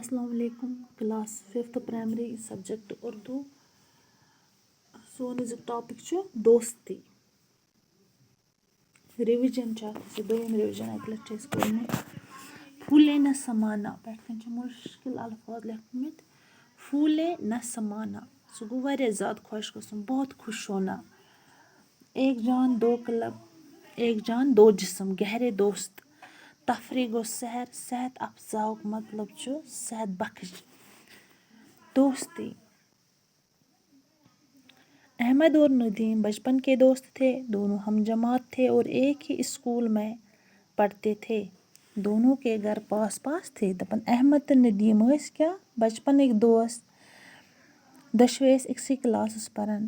السلام علیکم. Class 5th primary subject Urdu. سون أزیُک ٹاپک چھُ دوستی. رِوِجن چھُ اَتھ دوٚیِم رِوِجن اَکہِ لَٹہِ چھِ أسۍ کوٚرمُت. پھوٗلے نہ سمانا پٮ۪ٹھ کَنۍ چھِ مُشکِل الفاظ لیکھمٕتۍ. پھوٗلے نہ سمانا سُہ گوٚو واریاہ زیادٕ خۄش گژھُن. بہت خوش ہونا. ایک جان دو کلب ایک جان دو جسم گہرے دوست. تفریح گو سحر صحت افزاؤک مطلب چھُ صحت بخش. دوستی. احمد اور ندیم بچپن کے دوست تھے. دونوں ہم جماعت تھے اور ایک ہی اسکول میں پڑھتے تھے. دونوں کے گھر پاس پاس تھے. دپان احمد تہٕ ندیم ٲسۍ کیٛاہ بچپنٕکۍ دوس. دۄشوے ٲسۍ أکسٕے کلاسس پران.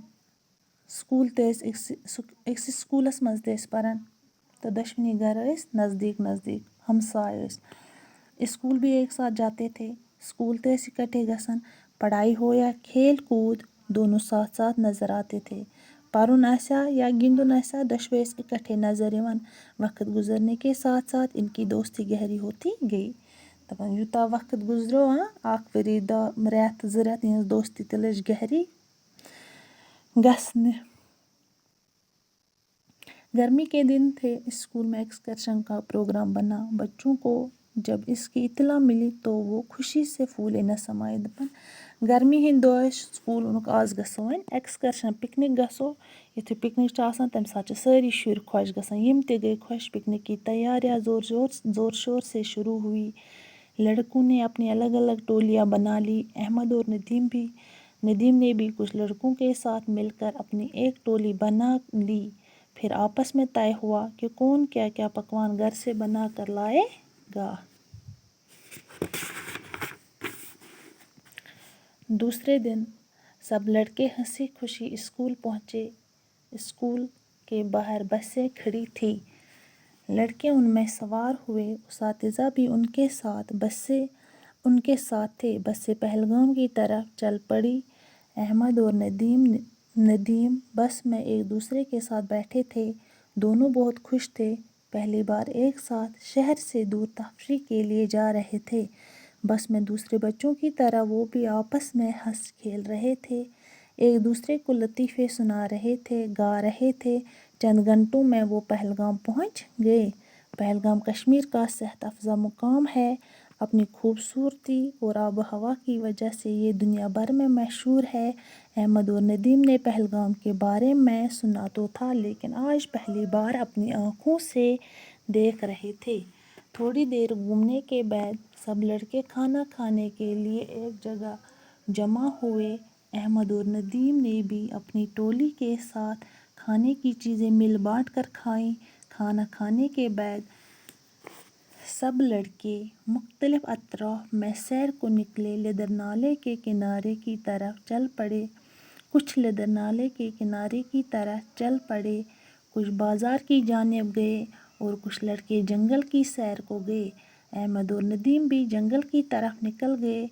سکوٗل تہِ ٲسۍ أکسٕے سکوٗلس منٛز تہِ ٲسۍ پران تہٕ دۄشوٕنی گھر ٲسۍ نزدیک نزدیک ہمسائے ٲسۍ. اسکول بھی ایک ساتھ جاتے تھے. اسکول تہِ ٲسۍ اکٹھے گژھان. پڑھائی ہو یا کھیل کود دونوں ساتھ ساتھ نظر آتے تھے. پرُن آسیا یا گِنٛدُن آسیا دۄشوے ٲسۍ اکٹھے نظر یِوان. وقت گزرنے کے ساتھ ساتھ ان کی دوستی گہری ہوتی گئی. دپان یوٗتاہ وقت گُزریو اکھ ؤری 2 رٮ۪تھ 2 رٮ۪تھ یِہنٛز دوستی تہِ لٔج گہری گژھنہِ. گرمی کے دن تھے. اسکول میں ایکسکرشن کا پروگرام بنا. بچوں کو جب اس کی اطلاع ملی تو وہ خوشی سے پھولے نہ سمائے. دپان گرمی ہٕنٛدۍ دۄہ ٲسۍ سکوٗل ووٚنُکھ آز گژھو وۄنۍ ایکسکرشن پِکنِک گژھو. یِتھُے پِکنِک چھُ آسان تمہِ ساتہٕ چھِ سٲری شُرۍ خۄش گژھان. یِم تہِ گٔے خۄش. پِکنِک کی تیاریاں زور شور سے شروع ہوئی. لڑکوں نے اپنی الگ الگ ٹولیاں بنا لی. احمد اور ندیم نے بھی کچھ لڑکوں کے ساتھ مل کر اپنی ایک ٹولی بنا لی. پھر آپس میں طے ہوا کہ کون کیا کیا پکوان گھر سے بنا کر لائے گا. دوسرے دن سب لڑکے ہنسی خوشی اسکول پہنچے. اسکول کے باہر بسیں کھڑی تھیں. لڑکے ان میں سوار ہوئے. اساتذہ بھی ان کے ساتھ. بسیں ان کے ساتھ تھے. بسیں پہلگام کی طرف چل پڑی. احمد اور ندیم بس میں ایک دوسرے کے ساتھ بیٹھے تھے. دونوں بہت خوش تھے. پہلی بار ایک ساتھ شہر سے دور تفریح کے لیے جا رہے تھے. بس میں دوسرے بچوں کی طرح وہ بھی آپس میں ہنس کھیل رہے تھے. ایک دوسرے کو لطیفے سنا رہے تھے. گا رہے تھے. چند گھنٹوں میں وہ پہلگام پہنچ گئے. پہلگام کشمیر کا صحت افزا مقام ہے. اپنی خوبصورتی اور آب و ہوا کی وجہ سے یہ دنیا بھر میں مشہور ہے. احمد اور ندیم نے پہلگام کے بارے میں سنا تو تھا لیکن آج پہلی بار اپنی آنکھوں سے دیکھ رہے تھے. تھوڑی دیر گھومنے کے بعد سب لڑکے کھانا کھانے کے لیے ایک جگہ جمع ہوئے. احمد اور ندیم نے بھی اپنی ٹولی کے ساتھ کھانے کی چیزیں مل بانٹ کر کھائیں. کھانا کھانے کے بعد سب لڑکے مختلف اطراف میں سیر کو نکلے. لدر نالے کے کنارے کی طرف چل پڑے. کچھ لدر نالے کے کنارے کی طرف چل پڑے. کچھ بازار کی جانب گئے اور کچھ لڑکے جنگل کی سیر کو گئے. احمد اور ندیم بھی جنگل کی طرف نکل گئے.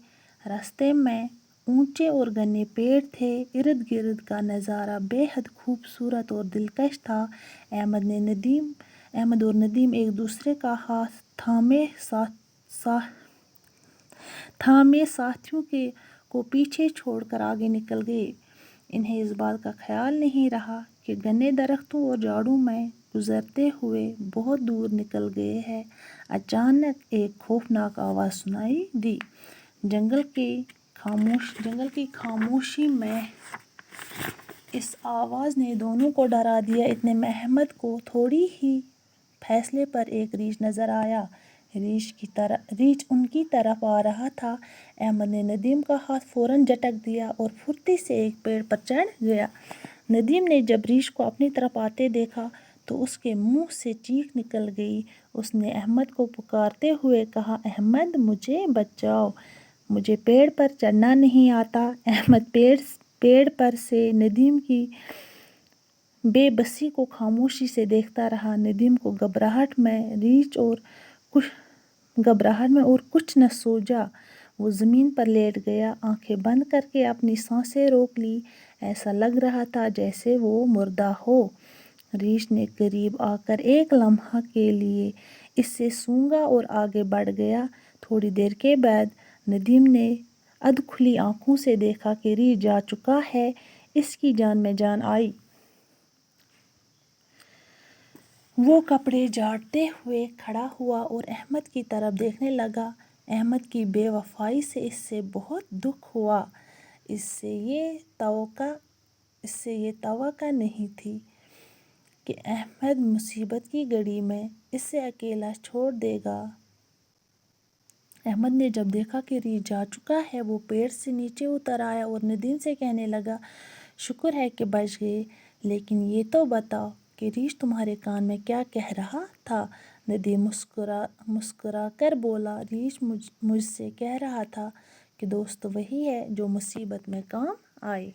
راستے میں اونچے اور گھنے پیڑ تھے. ارد گرد کا نظارہ بے حد خوبصورت اور دلکش تھا. احمد اور ندیم ایک دوسرے کا ہاتھ تھامے ساتھیوں کو پیچھے چھوڑ کر آگے نکل گئے. انہیں اس بات کا خیال نہیں رہا کہ گھنے درختوں اور جھاڑوں میں گزرتے ہوئے بہت دور نکل گئے ہیں. اچانک ایک خوفناک آواز سنائی دی. جنگل کی خاموشی میں اس آواز نے دونوں کو ڈرا دیا. اتنے میں احمد کو تھوڑی ہی فاصلے پر ایک ریچھ نظر آیا. ریچھ ان کی طرف آ رہا تھا. احمد نے ندیم کا ہاتھ فوراً جھٹک دیا اور پھرتی سے ایک پیڑ پر چڑھ گیا. ندیم نے جب ریچھ کو اپنی طرف آتے دیکھا تو اس کے منہ سے چیخ نکل گئی. اس نے احمد کو پکارتے ہوئے کہا احمد مجھے بچاؤ. مجھے پیڑ پر چڑھنا نہیں آتا. احمد پیڑ پر سے ندیم کی بے بسی کو خاموشی سے دیکھتا رہا. ندیم کو گھبراہٹ میں اور کچھ نہ سوجا. وہ زمین پر لیٹ گیا. آنکھیں بند کر کے اپنی سانسیں روک لی. ایسا لگ رہا تھا جیسے وہ مردہ ہو. ریچھ نے قریب آ کر ایک لمحہ کے لیے اس سے سونگھا اور آگے بڑھ گیا. تھوڑی دیر کے بعد ندیم نے ادھ کھلی آنکھوں سے دیکھا کہ ریچھ جا چکا ہے۔ اس کی جان میں جان آئی۔ وہ کپڑے جھاڑتے ہوئے کھڑا ہوا اور احمد کی طرف دیکھنے لگا۔ احمد کی بے وفائی سے اسے بہت دکھ ہوا۔ اس سے یہ توقع نہیں تھی کہ احمد مصیبت کی گھڑی میں اسے اکیلا چھوڑ دے گا۔ احمد نے جب دیکھا کہ ریچھ جا چکا ہے، وہ پیڑ سے نیچے اتر آیا اور ندیم سے کہنے لگا، شکر ہے کہ بچ گئے، لیکن یہ تو بتاؤ کہ ریچھ تمہارے کان میں کیا کہہ رہا تھا؟ ندیم مسکرا کر بولا، ریچھ مجھ سے کہہ رہا تھا کہ دوست وہی ہے جو مصیبت میں کام آئے۔